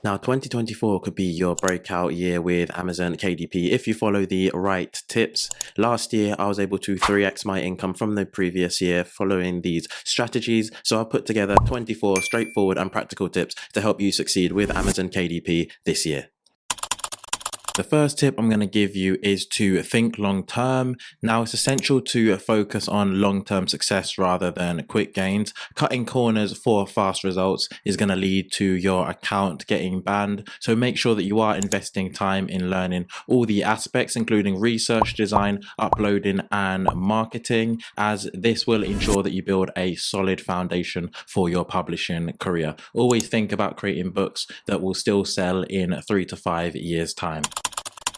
Now, 2024 could be your breakout year with Amazon KDP if you follow the right tips. Last year, I was able to 3x my income from the previous year following these strategies. So I've put together 24 straightforward and practical tips to help you succeed with Amazon KDP this year. The first tip I'm going to give you is to think long term. Now, it's essential to focus on long term success rather than quick gains. Cutting corners for fast results is going to lead to your account getting banned. So make sure that you are investing time in learning all the aspects, including research, design, uploading, and marketing, as this will ensure that you build a solid foundation for your publishing career. Always think about creating books that will still sell in 3 to 5 years' time.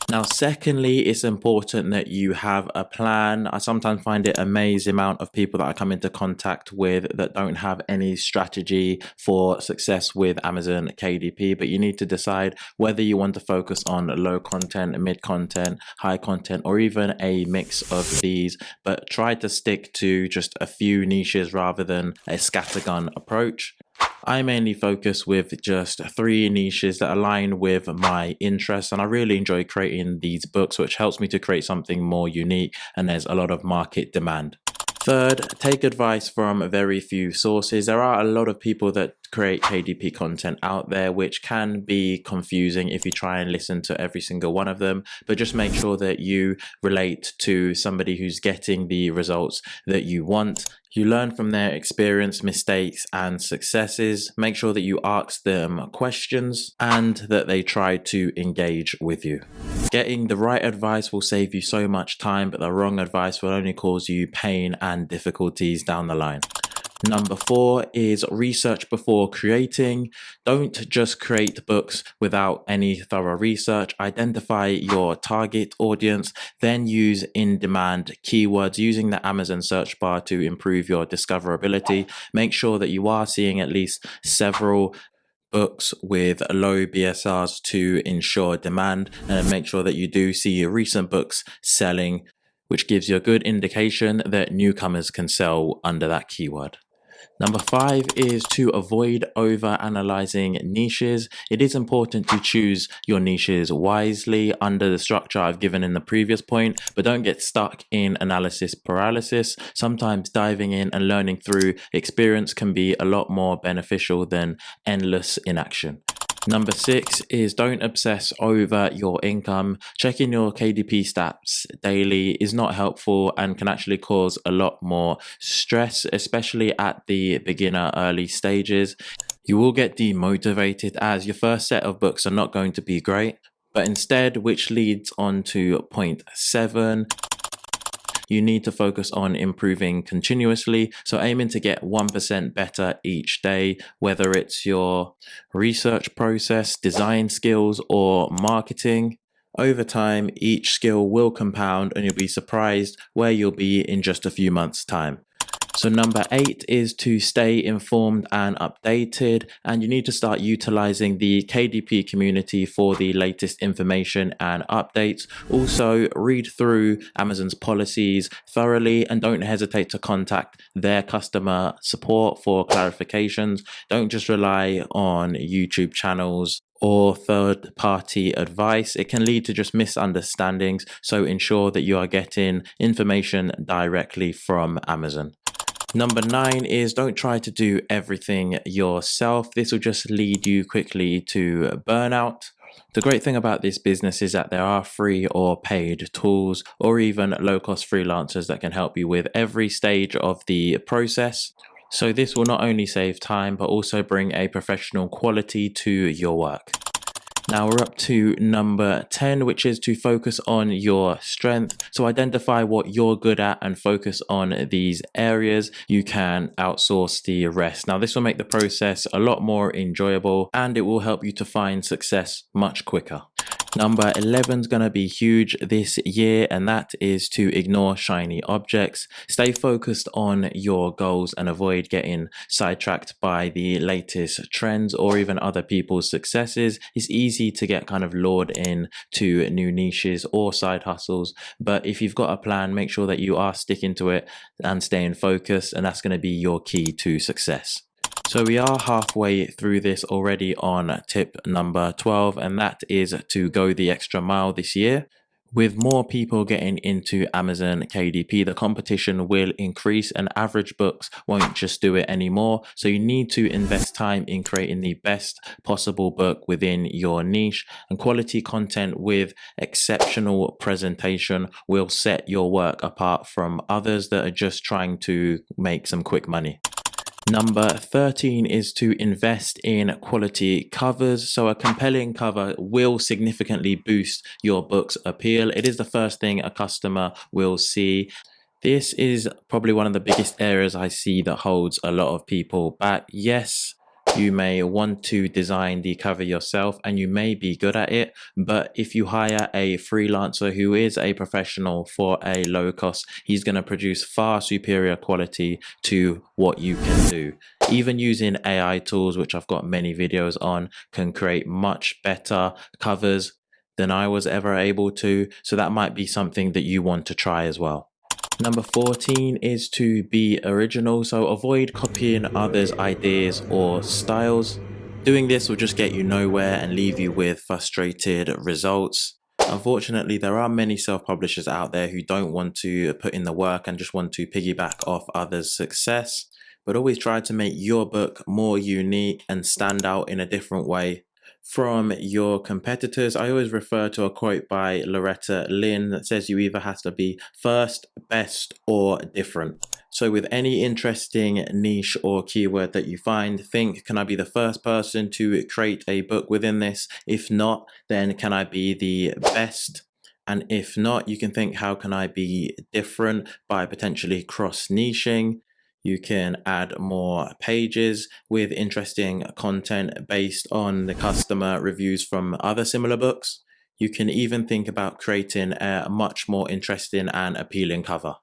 Now, secondly, it's important that you have a plan. I sometimes find it amazing amount of people that I come into contact with that don't have any strategy for success with Amazon KDP, but you need to decide whether you want to focus on low content, mid content, high content, or even a mix of these, but try to stick to just a few niches rather than a scattergun approach. I mainly focus with just 3 niches that align with my interests, and I really enjoy creating these books, which helps me to create something more unique, and there's a lot of market demand. Third, take advice from very few sources. There are a lot of people that create KDP content out there, which can be confusing if you try and listen to every single one of them, but just make sure that you relate to somebody who's getting the results that you want. You learn from their experience, mistakes, and successes. Make sure that you ask them questions and that they try to engage with you. Getting the right advice will save you so much time, but the wrong advice will only cause you pain and difficulties down the line. Number 4 is research before creating. Don't just create books without any thorough research. Identify your target audience, then use in-demand keywords using the Amazon search bar to improve your discoverability. Make sure that you are seeing at least several books with low BSRs to ensure demand, and make sure that you do see your recent books selling, which gives you a good indication that newcomers can sell under that keyword. Number 5 is to avoid over-analyzing niches. It is important to choose your niches wisely under the structure I've given in the previous point, but don't get stuck in analysis paralysis. Sometimes diving in and learning through experience can be a lot more beneficial than endless inaction. Number 6 is don't obsess over your income. Checking your KDP stats daily is not helpful and can actually cause a lot more stress, especially at the beginner early stages. You will get demotivated as your first set of books are not going to be great, but instead, which leads on to point 7, you need to focus on improving continuously. So aiming to get 1% better each day, whether it's your research process, design skills, or marketing. Over time, each skill will compound and you'll be surprised where you'll be in just a few months' time. So number 8 is to stay informed and updated, and you need to start utilizing the KDP community for the latest information and updates. Also, read through Amazon's policies thoroughly and don't hesitate to contact their customer support for clarifications. Don't just rely on YouTube channels or third-party advice. It can lead to just misunderstandings, so ensure that you are getting information directly from Amazon. Number 9 is don't try to do everything yourself. This will just lead you quickly to burnout. The great thing about this business is that there are free or paid tools or even low-cost freelancers that can help you with every stage of the process. So this will not only save time, but also bring a professional quality to your work. Now we're up to number 10, which is to focus on your strength. So identify what you're good at and focus on these areas. You can outsource the rest. Now this will make the process a lot more enjoyable and it will help you to find success much quicker. Number 11 is going to be huge this year, and that is to ignore shiny objects. Stay focused on your goals and avoid getting sidetracked by the latest trends or even other people's successes. It's easy to get kind of lured in to new niches or side hustles, but if you've got a plan, make sure that you are sticking to it and staying focused, and that's going to be your key to success. So we are halfway through this already on tip number 12, and that is to go the extra mile this year. With more people getting into Amazon KDP, the competition will increase and average books won't just do it anymore. So you need to invest time in creating the best possible book within your niche, and quality content with exceptional presentation will set your work apart from others that are just trying to make some quick money. Number 13 is to invest in quality covers. So a compelling cover will significantly boost your book's appeal. It is the first thing a customer will see. This is probably one of the biggest areas I see that holds a lot of people back. Yes, you may want to design the cover yourself and you may be good at it, but if you hire a freelancer who is a professional for a low cost, he's going to produce far superior quality to what you can do. Even using AI tools, which I've got many videos on, can create much better covers than I was ever able to. So that might be something that you want to try as well. Number 14 is to be original, so avoid copying others' ideas or styles. Doing this will just get you nowhere and leave you with frustrated results. Unfortunately, there are many self-publishers out there who don't want to put in the work and just want to piggyback off others' success, but always try to make your book more unique and stand out in a different way from your competitors. I always refer to a quote by Loretta Lynn that says you either have to be first, best, or different. So with any interesting niche or keyword that you find, think, can I be the first person to create a book within this? If not, then can I be the best? And if not, you can think, how can I be different by potentially cross-niching? You can add more pages with interesting content based on the customer reviews from other similar books. You can even think about creating a much more interesting and appealing cover.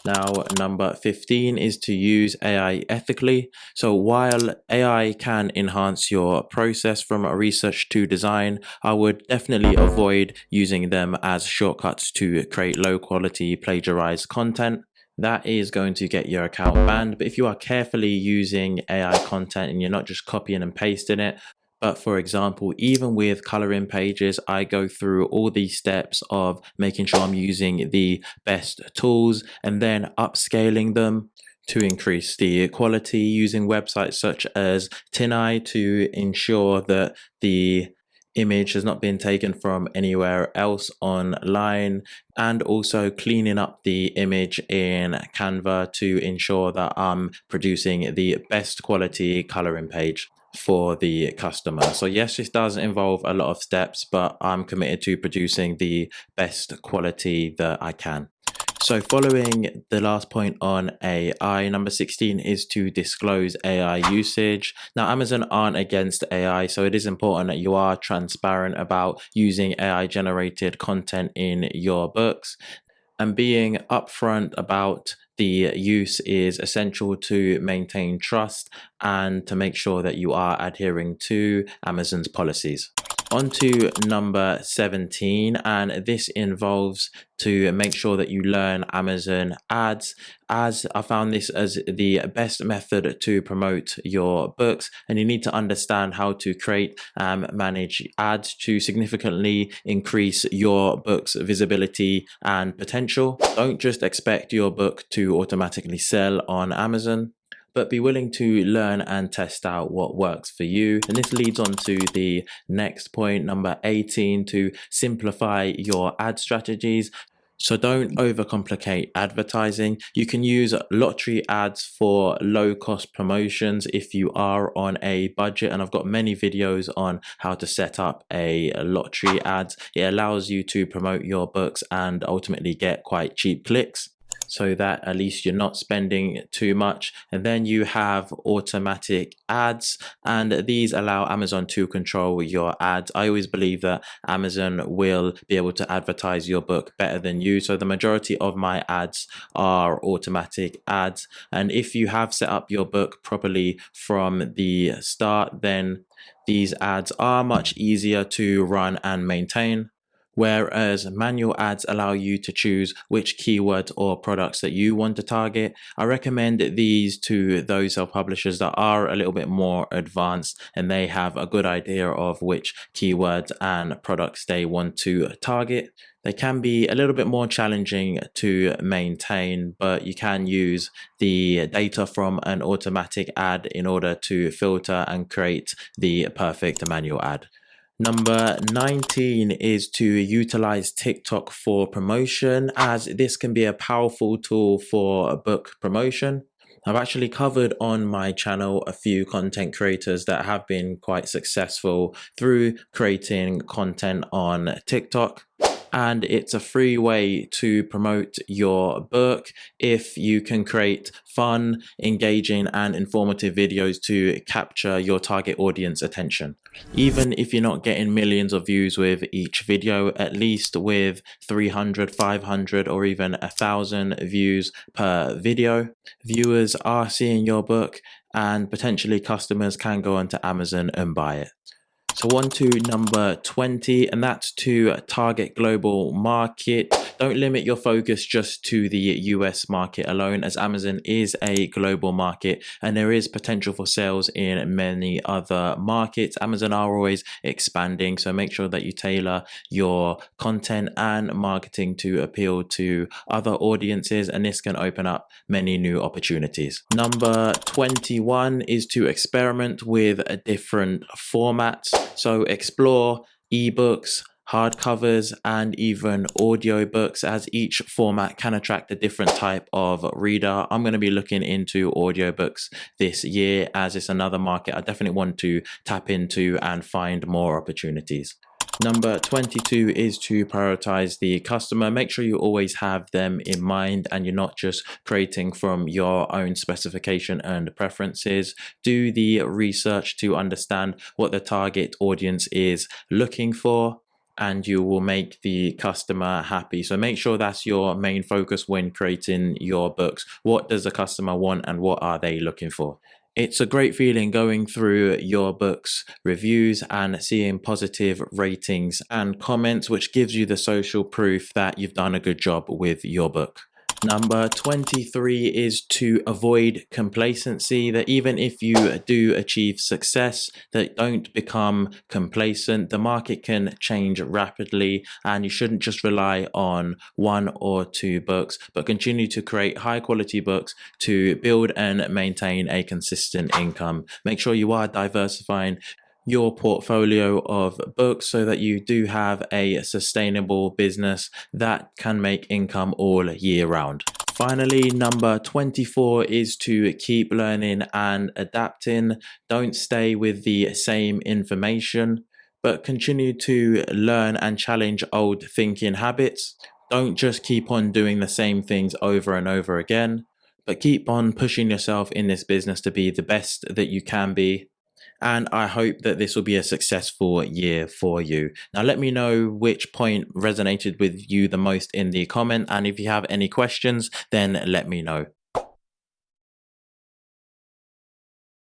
Now, number 15 is to use AI ethically. So while AI can enhance your process from research to design, I would definitely avoid using them as shortcuts to create low quality plagiarized content. That is going to get your account banned. But if you are carefully using AI content and you're not just copying and pasting it, but for example, even with coloring pages, I go through all these steps of making sure I'm using the best tools and then upscaling them to increase the quality, using websites such as TinEye to ensure that the image has not been taken from anywhere else online, and also cleaning up the image in Canva to ensure that I'm producing the best quality coloring page for the customer. So yes, this does involve a lot of steps, but I'm committed to producing the best quality that I can. So following the last point on AI, number 16 is to disclose AI usage. Now, Amazon aren't against AI, so it is important that you are transparent about using AI generated content in your books. And being upfront about the use is essential to maintain trust and to make sure that you are adhering to Amazon's policies. On to number 17, and this involves to make sure that you learn Amazon ads, as I found this as the best method to promote your books. And you need to understand how to create and manage ads to significantly increase your book's visibility and potential. Don't just expect your book to automatically sell on Amazon, but be willing to learn and test out what works for you. And this leads on to the next point, number 18, to simplify your ad strategies. So don't overcomplicate advertising. You can use lottery ads for low cost promotions if you are on a budget. And I've got many videos on how to set up a lottery ads. It allows you to promote your books and ultimately get quite cheap clicks, so that at least you're not spending too much. And then you have automatic ads, and these allow Amazon to control your ads. I always believe that Amazon will be able to advertise your book better than you. So the majority of my ads are automatic ads. And if you have set up your book properly from the start, then these ads are much easier to run and maintain. Whereas manual ads allow you to choose which keywords or products that you want to target. I recommend these to those self-publishers that are a little bit more advanced and they have a good idea of which keywords and products they want to target. They can be a little bit more challenging to maintain, but you can use the data from an automatic ad in order to filter and create the perfect manual ad. Number 19 is to utilize TikTok for promotion, as this can be a powerful tool for book promotion. I've actually covered on my channel a few content creators that have been quite successful through creating content on TikTok. And it's a free way to promote your book if you can create fun, engaging, and informative videos to capture your target audience attention. Even if you're not getting millions of views with each video, at least with 300, 500, or even 1,000 views per video, viewers are seeing your book and potentially customers can go onto Amazon and buy it. So on to number 20, and that's to target global market. Don't limit your focus just to the US market alone, as Amazon is a global market and there is potential for sales in many other markets. Amazon are always expanding, so make sure that you tailor your content and marketing to appeal to other audiences, and this can open up many new opportunities. Number 21 is to experiment with different formats. So explore ebooks, hardcovers, and even audiobooks, as each format can attract a different type of reader. I'm going to be looking into audiobooks this year, as it's another market I definitely want to tap into and find more opportunities. Number 22 is to prioritize the customer. Make sure you always have them in mind and you're not just creating from your own specification and preferences. Do the research to understand what the target audience is looking for, and you will make the customer happy. So make sure that's your main focus when creating your books. What does the customer want and what are they looking for? It's a great feeling going through your book's reviews and seeing positive ratings and comments, which gives you the social proof that you've done a good job with your book. Number 23 is to avoid complacency, that even if you do achieve success, that don't become complacent. The market can change rapidly and you shouldn't just rely on one or two books, but continue to create high quality books to build and maintain a consistent income. Make sure you are diversifying your portfolio of books so that you do have a sustainable business that can make income all year round. Finally, number 24 is to keep learning and adapting. Don't stay with the same information, but continue to learn and challenge old thinking habits. Don't just keep on doing the same things over and over again, but keep on pushing yourself in this business to be the best that you can be. And I hope that this will be a successful year for you. Now, let me know which point resonated with you the most in the comment. And if you have any questions, then let me know.